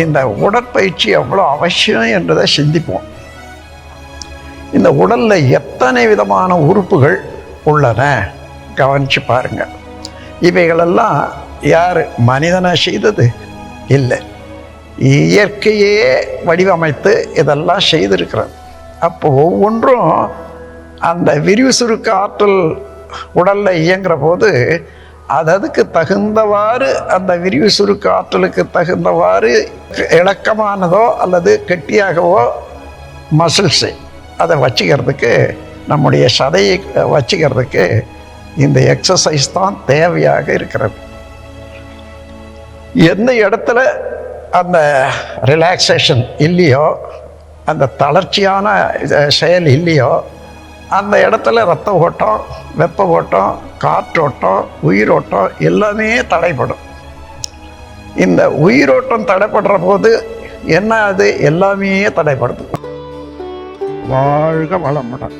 இந்த உடற்பயிற்சி எவ்வளோ அவசியம் என்றதை சிந்திப்போம். இந்த உடலில் எத்தனை விதமான உறுப்புகள் உள்ளன கவனித்து பாருங்க. இவைகளெல்லாம் யார் மனிதனை செய்தது இல்லை, இயற்கையே வடிவமைத்து இதெல்லாம் செய்திருக்கிறது. அப்போ ஒவ்வொன்றும் அந்த விரிவு சுருக்க ஆற்றல் உடலில் இயங்குற போது அதுக்கு தகுந்தவாறு அந்த விரிவு சுருக்க ஆற்றலுக்கு தகுந்தவாறு இலக்கமானதோ அல்லது கெட்டியாகவோ மசில்ஸு அதை வச்சுக்கிறதுக்கு, நம்முடைய சதையை வச்சுக்கிறதுக்கு இந்த எக்ஸசைஸ் தான் தேவையாக இருக்கிறது. எந்த இடத்துல அந்த ரிலாக்ஸேஷன் இல்லையோ, அந்த தளர்ச்சியான செயல் இல்லையோ, அந்த இடத்துல இரத்த ஓட்டம், வெப்ப ஓட்டம், காற்றோட்டம், உயிரோட்டம் எல்லாமே தடைப்படும். இந்த உயிரோட்டம் தடைப்படுற போது என்ன, அது எல்லாமே தடைப்படுது. வாழ்க வளமுடன்.